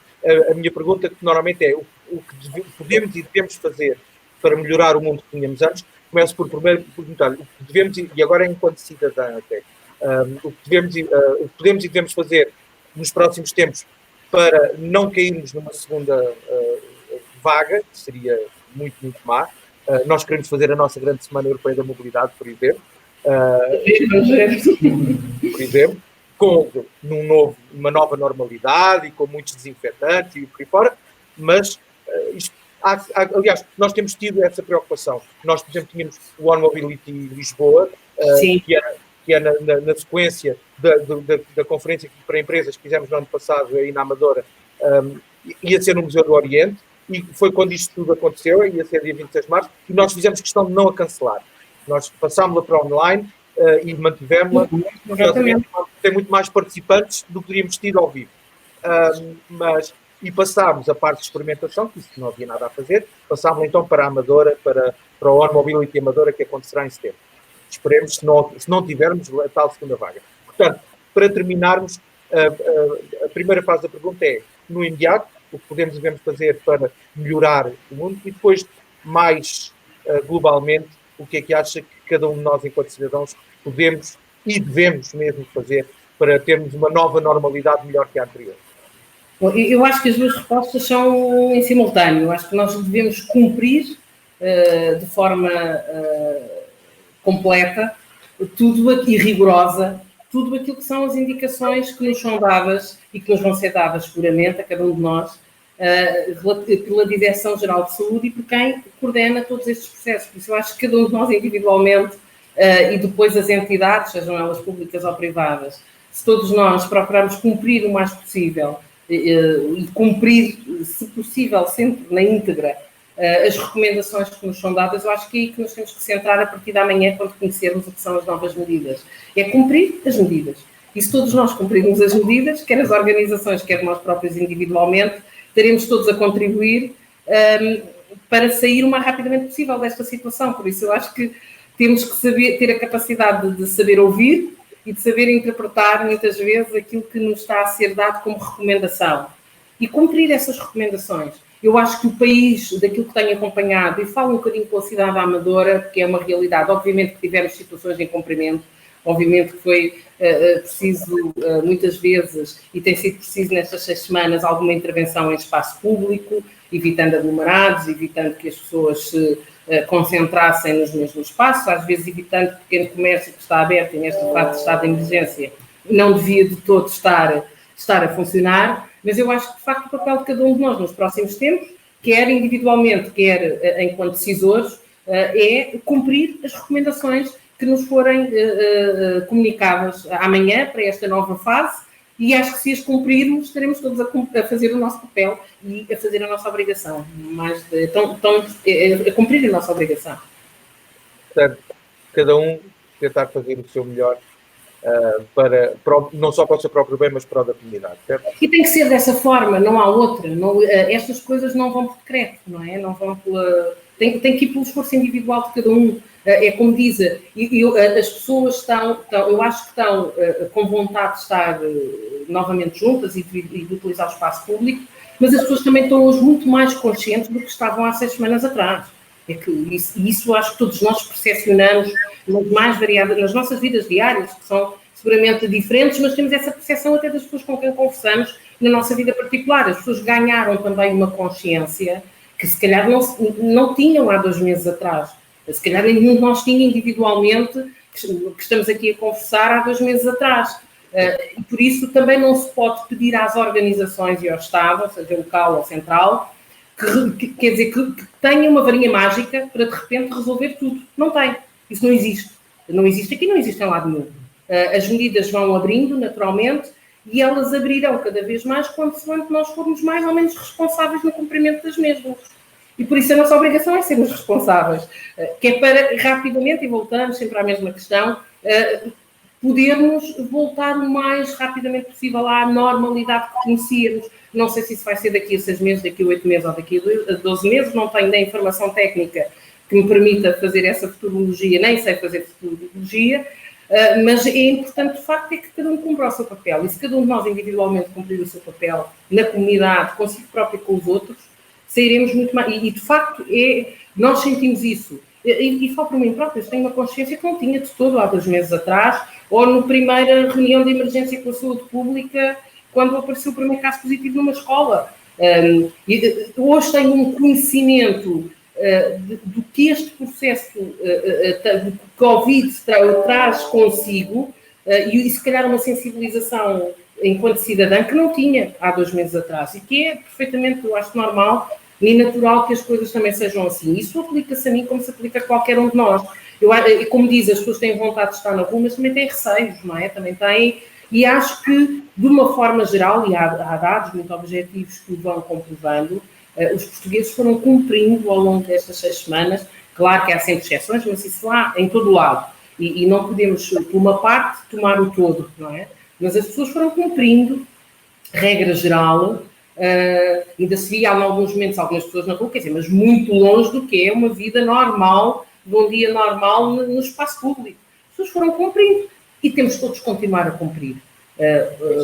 a minha pergunta que normalmente é o que podemos e devemos fazer para melhorar o mundo que tínhamos antes. Começo por primeiro perguntar o que devemos, e agora enquanto cidadã até, o que podemos e devemos fazer nos próximos tempos para não cairmos numa segunda vaga, que seria muito, muito má. Nós queremos fazer a nossa grande Semana Europeia da Mobilidade, por exemplo. Por exemplo, com uma nova normalidade e com muitos desinfetantes e por aí fora, mas aliás, nós temos tido essa preocupação. Nós, por exemplo, tínhamos o On Mobility Lisboa, que é na sequência da conferência para empresas que fizemos no ano passado aí na Amadora, ia ser no Museu do Oriente, e foi quando isto tudo aconteceu, ia ser dia 26 de março, e nós fizemos questão de não a cancelar. Nós passámos-la para online e mantivemos-la. Tem muito mais participantes do que teríamos tido ao vivo. E passámos a parte de experimentação, que isso não havia nada a fazer, passámos então para a Amadora, para o On Mobility Amadora, que acontecerá em setembro. Esperemos, se não tivermos a tal segunda vaga. Portanto, para terminarmos, a primeira fase da pergunta é, no imediato, o que podemos e devemos fazer para melhorar o mundo, e depois, mais globalmente, o que é que acha que cada um de nós, enquanto cidadãos, podemos e devemos mesmo fazer para termos uma nova normalidade melhor que a anterior?
Bom, eu acho que as duas respostas são em simultâneo. Eu acho que nós devemos cumprir de forma completa e rigorosa tudo aquilo que são as indicações que nos são dadas e que nos vão ser dadas seguramente a cada um de nós pela Direção-Geral de Saúde e por quem coordena todos estes processos. Por isso eu acho que cada um de nós individualmente e depois as entidades, sejam elas públicas ou privadas, se todos nós procurarmos cumprir o mais possível e cumprir, se possível, sempre na íntegra, as recomendações que nos são dadas, eu acho que é aí que nos temos que centrar a partir de amanhã, quando conhecermos o que são as novas medidas. É cumprir as medidas. E se todos nós cumprirmos as medidas, quer as organizações, quer nós próprios individualmente, estaremos todos a contribuir para sair o mais rapidamente possível desta situação. Por isso, eu acho que temos que ter a capacidade de saber ouvir e de saber interpretar, muitas vezes, aquilo que nos está a ser dado como recomendação. E cumprir essas recomendações. Eu acho que o país, daquilo que tenho acompanhado, e falo um bocadinho com a cidade da Amadora, que é uma realidade, obviamente que tivemos situações de incumprimento, obviamente que foi preciso, muitas vezes, e tem sido preciso nestas 6 semanas, alguma intervenção em espaço público, evitando aglomerados, evitando que as pessoas se concentrassem nos mesmos espaços, às vezes evitando que o pequeno comércio que está aberto, e nesta fase de estado de emergência, não devia de todo estar a funcionar, mas eu acho que, de facto, o papel de cada um de nós nos próximos tempos, quer individualmente, quer enquanto decisores, é cumprir as recomendações que nos forem comunicadas amanhã para esta nova fase, e acho que se as cumprirmos, estaremos todos a fazer o nosso papel e a fazer a nossa obrigação, a cumprir a nossa obrigação.
Portanto, cada um tentar fazer o seu melhor não só para o seu próprio bem, mas para o da comunidade, certo?
E tem que ser dessa forma, não há outra. Estas coisas não vão por decreto, não é? Não vão tem que ir pelo esforço individual de cada um. É como diz, as pessoas eu acho que estão com vontade de estar novamente juntas e de utilizar o espaço público, mas as pessoas também estão hoje muito mais conscientes do que estavam há 6 semanas atrás. É que isso acho que todos nós percepcionamos nas mais variadas, nas nossas vidas diárias, que são seguramente diferentes, mas temos essa percepção até das pessoas com quem conversamos na nossa vida particular. As pessoas ganharam também uma consciência que se calhar não tinham há 2 meses atrás. Se calhar nenhum de nós tinha individualmente, que estamos aqui a conversar há 2 meses atrás. E por isso também não se pode pedir às organizações e ao Estado, seja local ou central, quer dizer, que tenha uma varinha mágica para de repente resolver tudo. Não tem. Isso não existe. Não existe aqui, não existe em lado nenhum. As medidas vão abrindo naturalmente e elas abrirão cada vez mais quando nós formos mais ou menos responsáveis no cumprimento das mesmas. E por isso a nossa obrigação é sermos responsáveis, que é para rapidamente, e voltamos sempre à mesma questão, podermos voltar o mais rapidamente possível à normalidade que conhecíamos. Não sei se isso vai ser daqui a 6 meses, daqui a 8 meses ou daqui a 12 meses, não tenho nem informação técnica que me permita fazer essa futurologia, nem sei fazer futurologia, mas é importante, de facto, é que cada um cumpra o seu papel. E se cada um de nós individualmente cumprir o seu papel na comunidade, consigo próprio e com os outros, sairemos muito mais. E de facto, nós sentimos isso. E falo por mim própria, eu tenho uma consciência que não tinha de todo há 2 meses atrás, ou na primeira reunião de emergência com a saúde pública, quando apareceu o primeiro caso positivo numa escola. Hoje tenho um conhecimento do que este processo do Covid traz consigo, e se calhar uma sensibilização enquanto cidadã que não tinha há 2 meses atrás, e que é perfeitamente, eu acho, normal e natural que as coisas também sejam assim. Isso aplica-se a mim como se aplica a qualquer um de nós. E como diz, as pessoas têm vontade de estar na rua, mas também têm receios, não é? Também têm, e acho que, de uma forma geral, e há dados muito objetivos que o vão comprovando, os portugueses foram cumprindo ao longo destas 6 semanas. Claro que há sempre exceções, mas isso lá em todo o lado. E não podemos, por uma parte, tomar o todo, não é? Mas as pessoas foram cumprindo, regra geral, ainda se via em alguns momentos algumas pessoas na rua, quer dizer, mas muito longe do que é uma vida normal, de um dia normal no espaço público. As pessoas foram cumprindo e temos todos que continuar a cumprir.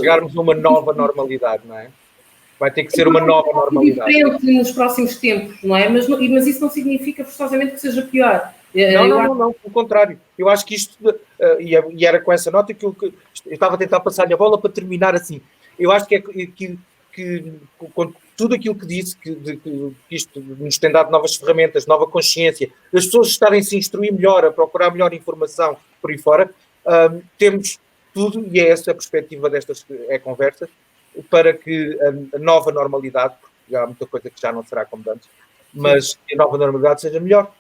Chegarmos a uma nova normalidade, não é? Vai ter que ser uma nova normalidade.
Diferente nos próximos tempos, não é? Mas isso não significa forçosamente que seja pior.
Não, pelo contrário. Eu acho que isto, e era com essa nota que eu estava a tentar passar-lhe a bola para terminar assim. Eu acho que com tudo aquilo que disse, que isto nos tem dado novas ferramentas, nova consciência, as pessoas estarem a se instruir melhor, a procurar melhor informação por aí fora, temos tudo, e é essa a perspectiva destas conversas, para que a nova normalidade, porque há muita coisa que já não será como antes, mas que a nova normalidade seja melhor.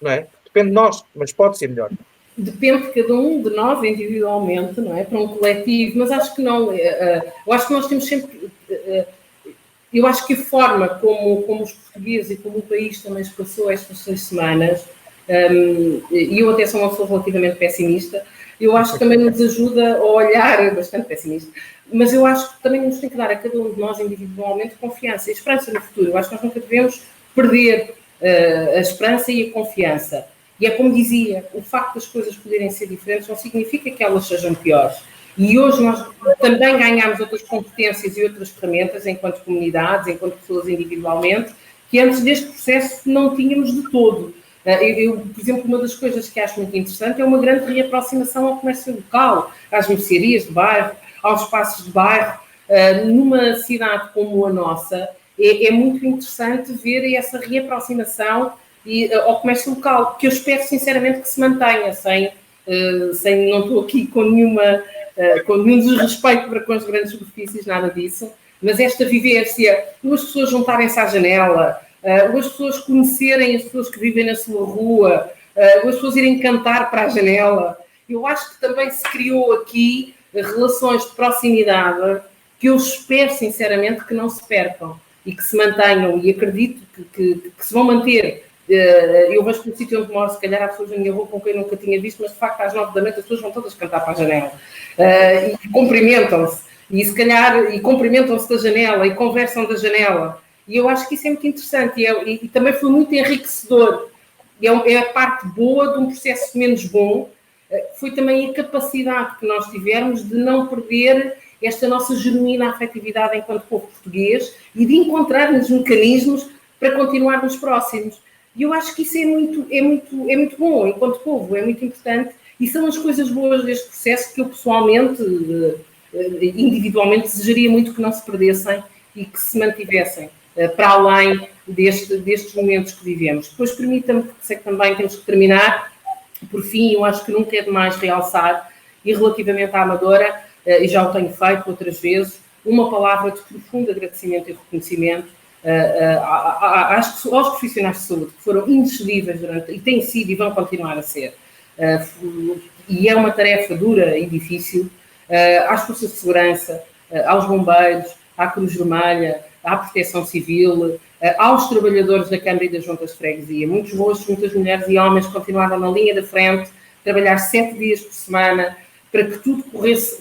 Não é? Depende de nós, mas pode ser melhor.
Depende de cada um de nós individualmente, não é? Para um coletivo, mas acho que não. Eu acho que nós temos sempre. Eu acho que a forma como os portugueses e como o país também se passou estas 6 semanas, e eu até sou uma pessoa relativamente pessimista, eu acho que também nos ajuda a olhar, bastante pessimista, mas eu acho que também nos tem que dar a cada um de nós individualmente confiança e esperança no futuro. Eu acho que nós nunca devemos perder a esperança e a confiança. E é como dizia, o facto das coisas poderem ser diferentes não significa que elas sejam piores. E hoje nós também ganhamos outras competências e outras ferramentas enquanto comunidades, enquanto pessoas individualmente, que antes deste processo não tínhamos de todo. Por exemplo, uma das coisas que acho muito interessante é uma grande reaproximação ao comércio local, às mercearias de bairro, aos espaços de bairro. Numa cidade como a nossa, é muito interessante ver essa reaproximação ao comércio local, que eu espero sinceramente que se mantenha, não estou aqui com nenhum desrespeito para com os grandes superfícies, nada disso, mas esta vivência, as pessoas juntarem-se à janela, as pessoas conhecerem as pessoas que vivem na sua rua, as pessoas irem cantar para a janela, eu acho que também se criou aqui relações de proximidade que eu espero sinceramente que não se percam e que se mantenham, e acredito que se vão manter. Eu vejo que no sítio onde moro, se calhar há pessoas na minha rua com quem eu nunca tinha visto, mas de facto às 9 da noite as pessoas vão todas cantar para a janela e cumprimentam-se, e cumprimentam-se da janela e conversam da janela, e eu acho que isso é muito interessante e também foi muito enriquecedor. É a parte boa de um processo menos bom, foi também a capacidade que nós tivemos de não perder esta nossa genuína afetividade enquanto povo português e de encontrarmos mecanismos para continuarmos próximos. E eu acho que isso é muito bom enquanto povo, é muito importante, e são as coisas boas deste processo que eu pessoalmente, individualmente, desejaria muito que não se perdessem e que se mantivessem para além destes momentos que vivemos. Depois permita-me, porque sei que também temos que terminar, por fim, eu acho que nunca é demais realçar, e relativamente à Amadora, e já o tenho feito outras vezes, uma palavra de profundo agradecimento e reconhecimento aos profissionais de saúde, que foram indescedíveis e têm sido e vão continuar a ser. E é uma tarefa dura e difícil, às forças de segurança, aos bombeiros, à Cruz Vermelha, à Proteção Civil, aos trabalhadores da Câmara e das Juntas de Freguesia. Muitos rostos, muitas mulheres e homens continuaram na linha da frente, trabalhar 7 dias por semana, para que tudo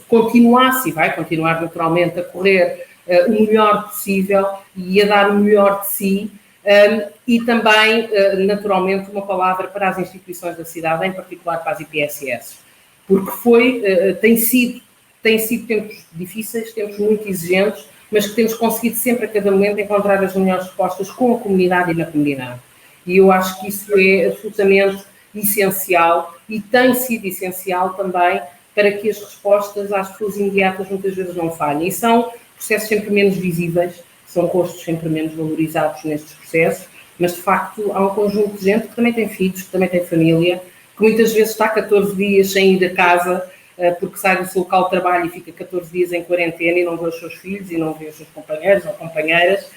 continuasse, e vai continuar naturalmente, a correr o melhor possível e a dar o melhor de si, e também, naturalmente, uma palavra para as instituições da cidade, em particular para as IPSS, porque tem sido tempos difíceis, tempos muito exigentes, mas que temos conseguido sempre a cada momento encontrar as melhores respostas com a comunidade e na comunidade. E eu acho que isso é absolutamente essencial e tem sido essencial também para que as respostas às pessoas imediatas muitas vezes não falhem. E são processos sempre menos visíveis, são rostos sempre menos valorizados nestes processos, mas de facto há um conjunto de gente que também tem filhos, que também tem família, que muitas vezes está 14 dias sem ir de casa, porque sai do seu local de trabalho e fica 14 dias em quarentena e não vê os seus filhos e não vê os seus companheiros ou companheiras,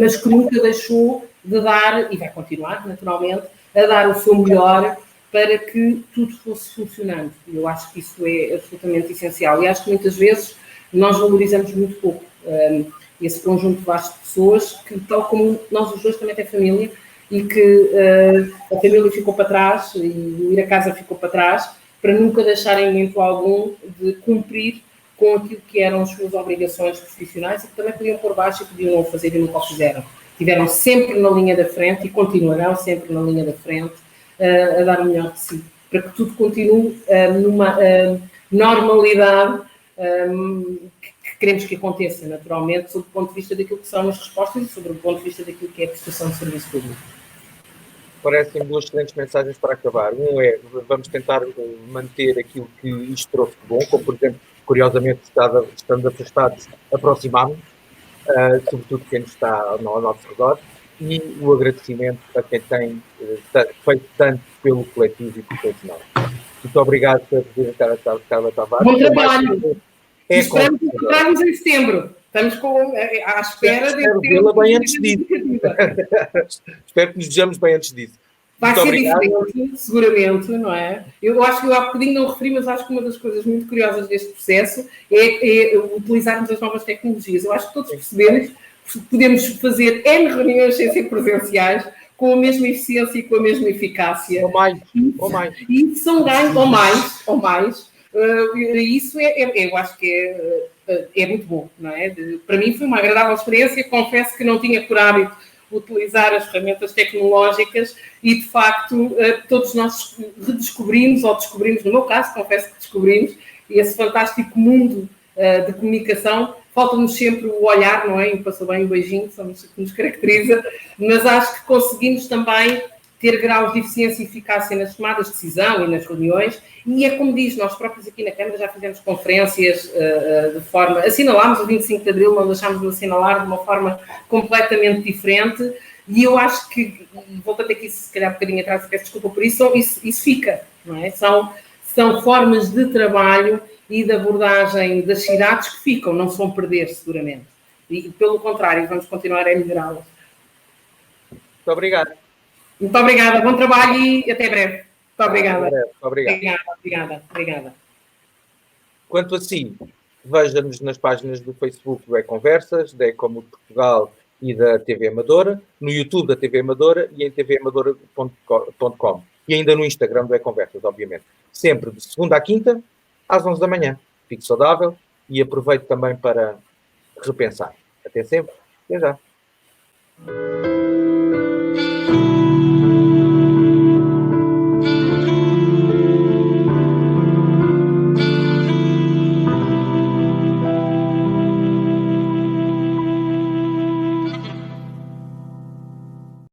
mas que nunca deixou de dar, e vai continuar naturalmente, a dar o seu melhor para que tudo fosse funcionando. E eu acho que isso é absolutamente essencial. E acho que muitas vezes nós valorizamos muito pouco esse conjunto vasto de pessoas que, tal como nós os dois, também têm família e que a família ficou para trás e o ir a casa ficou para trás, para nunca deixarem em momento algum de cumprir com aquilo que eram as suas obrigações profissionais e que também podiam pôr baixo e podiam não fazer e nunca o fizeram. Estiveram sempre na linha da frente e continuarão sempre na linha da frente a dar o melhor de si, para que tudo continue numa normalidade que queremos que aconteça, naturalmente, sob o ponto de vista daquilo que são as respostas e sobre o ponto de vista daquilo que é a prestação de serviço público.
Parecem duas excelentes mensagens para acabar. Um é, vamos tentar manter aquilo que isto trouxe de bom, como, por exemplo, curiosamente, estamos afastados, aproximámos, sobretudo quem está ao nosso redor, e o agradecimento a quem tem feito tanto pelo coletivo e por todos nós. Muito obrigado por ter Carla Tavares.
Bom trabalho! Esperamos encontrar-nos em setembro. Estamos à espera de
vê-la bem antes disso. Espero que nos vejamos bem antes disso.
Vai ser diferente, seguramente, não é? Eu acho que eu há bocadinho não referi, mas acho que uma das coisas muito curiosas deste processo é utilizarmos as novas tecnologias. Eu acho que todos percebemos que podemos fazer N reuniões sem ser presenciais, com a mesma eficiência e com a mesma eficácia.
Ou mais.
E isso são ganhos, ou mais. Isso eu acho que é muito bom, não é? Para mim foi uma agradável experiência. Confesso que não tinha por hábito utilizar as ferramentas tecnológicas e, de facto, todos nós redescobrimos, ou descobrimos, no meu caso, confesso que descobrimos, esse fantástico mundo de comunicação, falta-nos sempre o olhar, não é? E passou bem o beijinho, somos o que nos caracteriza, mas acho que conseguimos também ter graus de eficiência e eficácia nas tomadas de decisão e nas reuniões, e é como diz, nós próprios aqui na Câmara já fizemos conferências de forma, assinalámos o 25 de Abril, não deixámos de assinalar de uma forma completamente diferente, e eu acho que, voltando aqui se calhar um bocadinho atrás, peço desculpa por isso, isso fica, não é? São formas de trabalho e de abordagem das cidades que ficam, não se vão perder seguramente, e pelo contrário, vamos continuar a melhorá-las.
Muito obrigado.
Muito obrigada, bom trabalho e até breve. Muito obrigada.
Muito obrigado.
Obrigada.
Quanto assim, veja-nos nas páginas do Facebook do E-Conversas, da Ecomo de Portugal e da TV Amadora, no YouTube da TV Amadora e em tvamadora.com. E ainda no Instagram do E-Conversas, obviamente. Sempre de segunda à quinta, às 11 da manhã. Fique saudável e aproveite também para repensar. Até sempre. Até já.